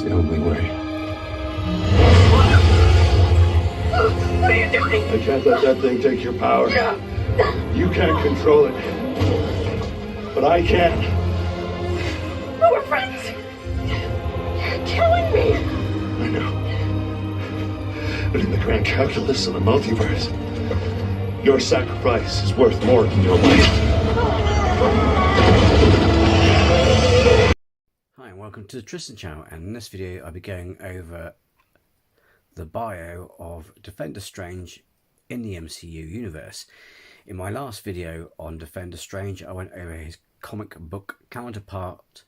It's the only way. What are you doing? I can't let that thing take your power. You can't control it. But I can. But we're friends. You're killing me. I know. But in the grand calculus of the multiverse, your sacrifice is worth more than your life. Hi and welcome to the Tristan channel, and in this video I'll be going over the bio of Defender Strange in the MCU universe. In my last video on Defender Strange I went over his comic book counterpart.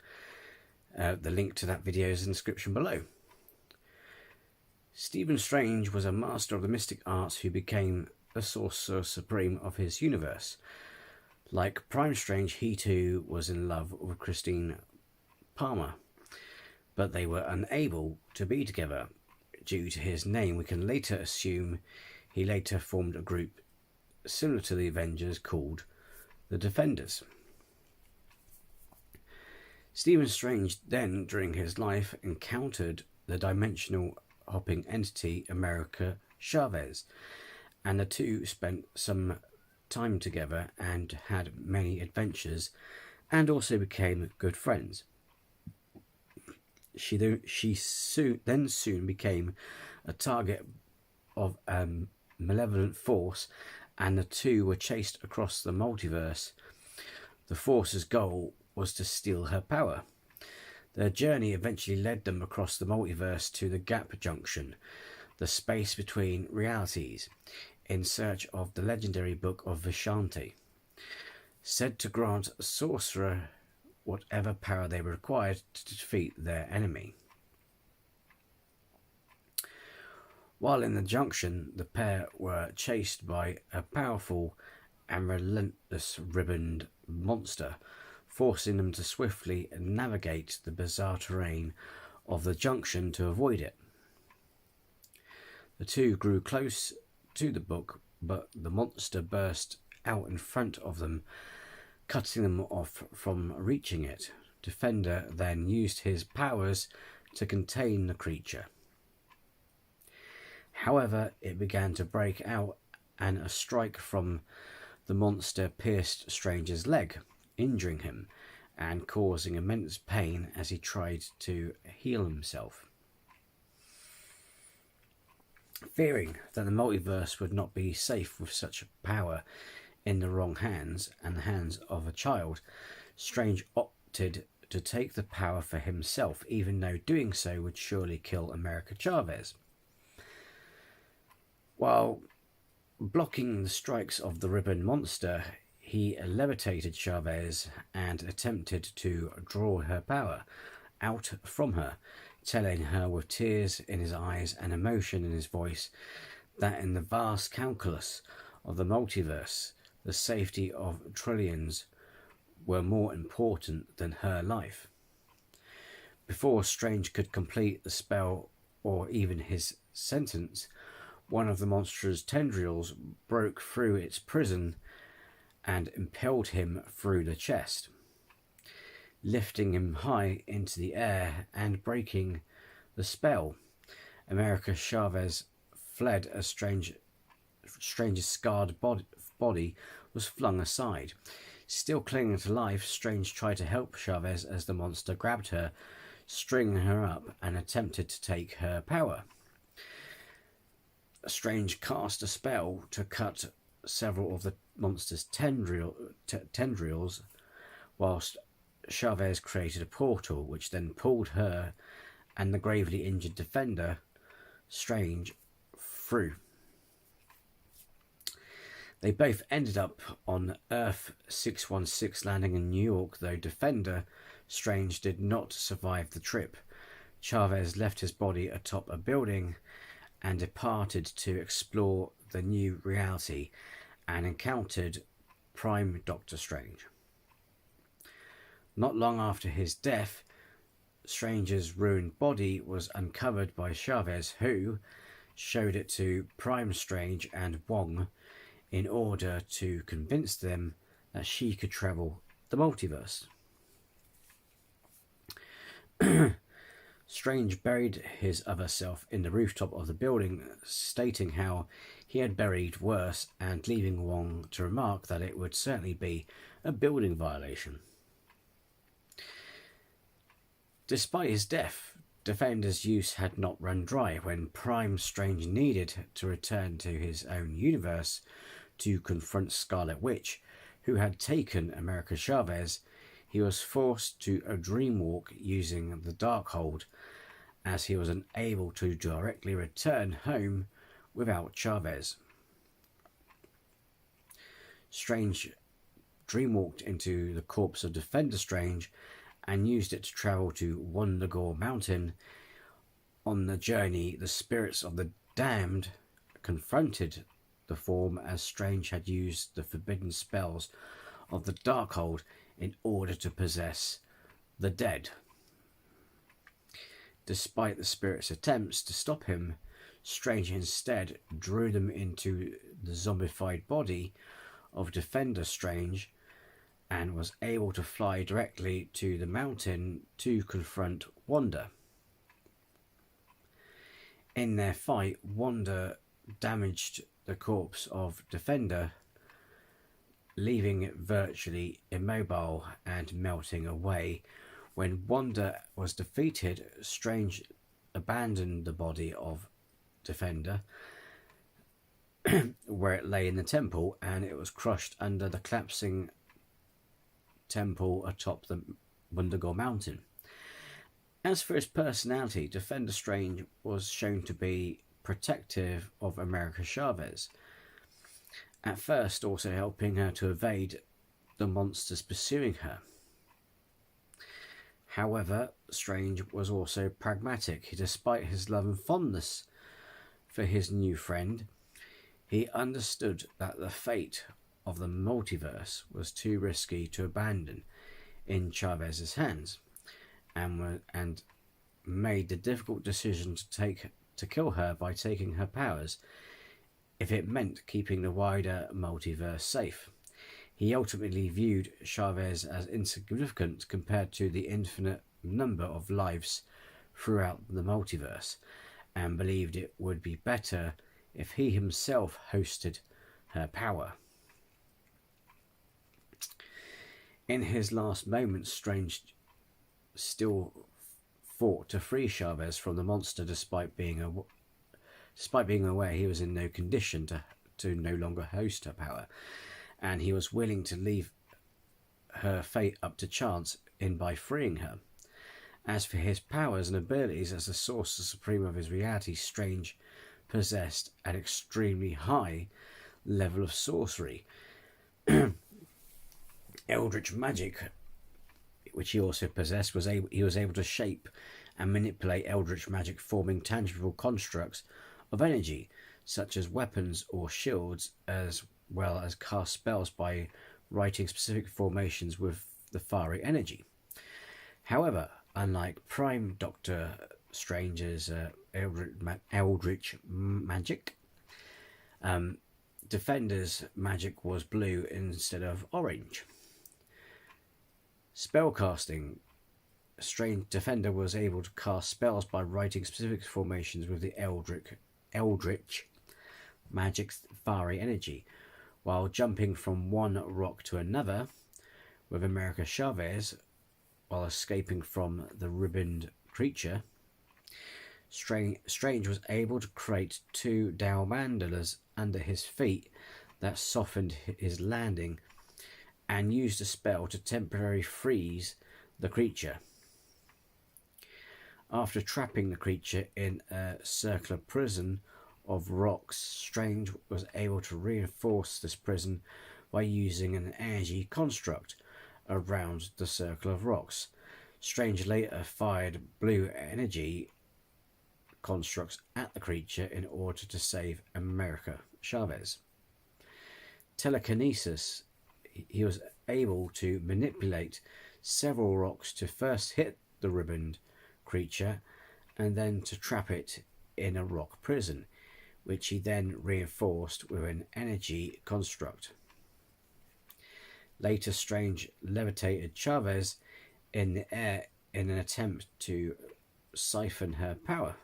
The link to that video is in the description below. Stephen Strange was a master of the mystic arts who became the sorcerer supreme of his universe. Like Prime Strange, he too was in love with Christine Palmer, but they were unable to be together. Due to his name, we can later assume he later formed a group similar to the Avengers called the Defenders. Stephen Strange then, during his life, encountered the dimensional hopping entity America Chavez, and the two spent some time together and had many adventures and also became good friends. She soon became a target of a malevolent force, and the two were chased across the multiverse. The force's goal was to steal her power. Their journey eventually led them across the multiverse to the Gap Junction, the space between realities, in search of the legendary Book of Vishanti, said to grant a sorcerer whatever power they required to defeat their enemy. While in the junction, the pair were chased by a powerful and relentless ribboned monster, forcing them to swiftly navigate the bizarre terrain of the junction to avoid it. The two grew close to the book, but the monster burst out in front of them, cutting them off from reaching it. Defender then used his powers to contain the creature. However, it began to break out, and a strike from the monster pierced Strange's leg, injuring him and causing immense pain as he tried to heal himself. Fearing that the multiverse would not be safe with such power in the wrong hands and the hands of a child, Strange opted to take the power for himself, even though doing so would surely kill America Chavez. While blocking the strikes of the ribbon monster, he levitated Chavez and attempted to draw her power out from her, telling her with tears in his eyes and emotion in his voice that in the vast calculus of the multiverse, the safety of trillions were more important than her life. Before Strange could complete the spell or even his sentence, one of the monster's tendrils broke through its prison and impelled him through the chest, lifting him high into the air and breaking the spell. America Chavez fled as Strange's scarred body was flung aside. Still clinging to life, Strange tried to help Chavez as the monster grabbed her, stringing her up, and attempted to take her power. Strange cast a spell to cut several of the monster's tendrils, whilst Chavez created a portal which then pulled her and the gravely injured Defender Strange through. They both ended up on Earth 616 landing in New York, though Defender Strange did not survive the trip. Chavez left his body atop a building and departed to explore the new reality and encountered Prime Doctor Strange. Not long after his death, Strange's ruined body was uncovered by Chavez, who showed it to Prime Strange and Wong in order to convince them that she could travel the multiverse. Strange buried his other self in the rooftop of the building, stating how he had buried worse and leaving Wong to remark that it would certainly be a building violation. Despite his death, Defender's use had not run dry. When Prime Strange needed to return to his own universe to confront Scarlet Witch, who had taken America Chavez, he was forced to a dream walk using the Darkhold, as he was unable to directly return home without Chavez. Strange dreamwalked into the corpse of Defender Strange and used it to travel to Wundagore Mountain. On the journey, the spirits of the damned confronted the form, as Strange had used the forbidden spells of the Darkhold in order to possess the dead. Despite the spirits' attempts to stop him, Strange instead drew them into the zombified body of Defender Strange and was able to fly directly to the mountain to confront Wanda. In their fight, Wanda damaged the corpse of Defender, leaving it virtually immobile and melting away. When Wanda was defeated, Strange abandoned the body of Defender where it lay in the temple, and it was crushed under the collapsing temple atop the Wundagore Mountain. As for his personality, Defender Strange was shown to be protective of America Chavez, at first also helping her to evade the monsters pursuing her. However, Strange was also pragmatic. Despite his love and fondness for his new friend, he understood that the fate of the multiverse was too risky to abandon in Chavez's hands, and made the difficult decision to kill her by taking her powers, if it meant keeping the wider multiverse safe. He ultimately viewed Chavez as insignificant compared to the infinite number of lives throughout the multiverse, and believed it would be better if he himself hosted her power. In his last moments, Strange still fought to free Chavez from the monster, despite being aware he was in no condition to no longer host her power, and he was willing to leave her fate up to chance by freeing her. As for his powers and abilities as the source supreme of his reality, Strange possessed an extremely high level of sorcery. Eldritch magic, which he also possessed, he was able to shape and manipulate eldritch magic, forming tangible constructs of energy, such as weapons or shields, as well as cast spells by writing specific formations with the fiery energy. However, unlike Prime Doctor Strange's eldritch magic, Defender's magic was blue instead of orange. Spellcasting. Strange Defender was able to cast spells by writing specific formations with the eldritch magic's fiery energy, while jumping from one rock to another with America Chavez while escaping from the ribboned creature. Strange was able to create two Dow mandalas under his feet that softened his landing, and used a spell to temporarily freeze the creature. After trapping the creature in a circular prison of rocks, Strange was able to reinforce this prison by using an energy construct around the circle of rocks. Strange later fired blue energy constructs at the creature in order to save America Chavez. Telekinesis. He was able to manipulate several rocks to first hit the ribboned creature and then to trap it in a rock prison, which he then reinforced with an energy construct. Later, Strange levitated Chavez in the air in an attempt to siphon her power.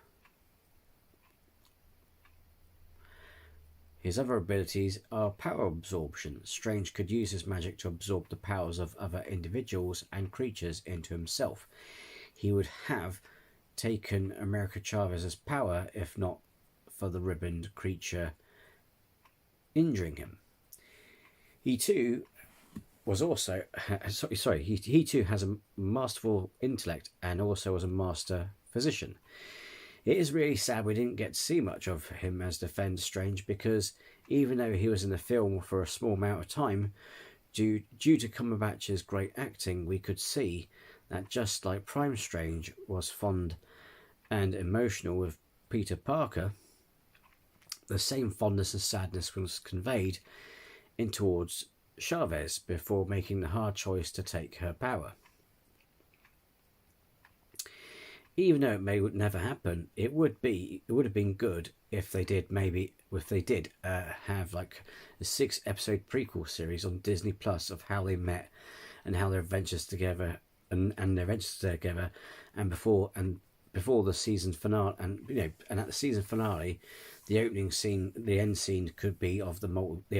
His other abilities are power absorption. Strange could use his magic to absorb the powers of other individuals and creatures into himself. He would have taken America Chavez's power if not for the ribboned creature injuring him. He too was also he too has a masterful intellect and also was a master physician. It is really sad we didn't get to see much of him as Defender Strange, because even though he was in the film for a small amount of time, due to Cumberbatch's great acting, we could see that just like Prime Strange was fond and emotional with Peter Parker, the same fondness and sadness was conveyed in towards Chavez before making the hard choice to take her power. Even though it may never happen, it would have been good if they did have like a 6-episode prequel series on Disney Plus of how they met and how their adventures together and before the season finale, and at the season finale, the opening scene, the end scene could be of the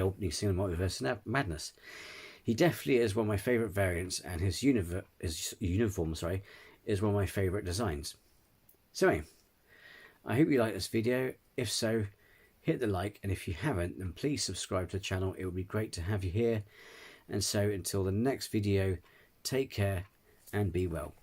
opening scene of Multiverse Madness. He definitely is one of my favourite variants, and his uniform, is one of my favourite designs. So anyway, I hope you like this video. If so, hit the like, and if you haven't, then please subscribe to the channel. It would be great to have you here. And so until the next video, take care and be well.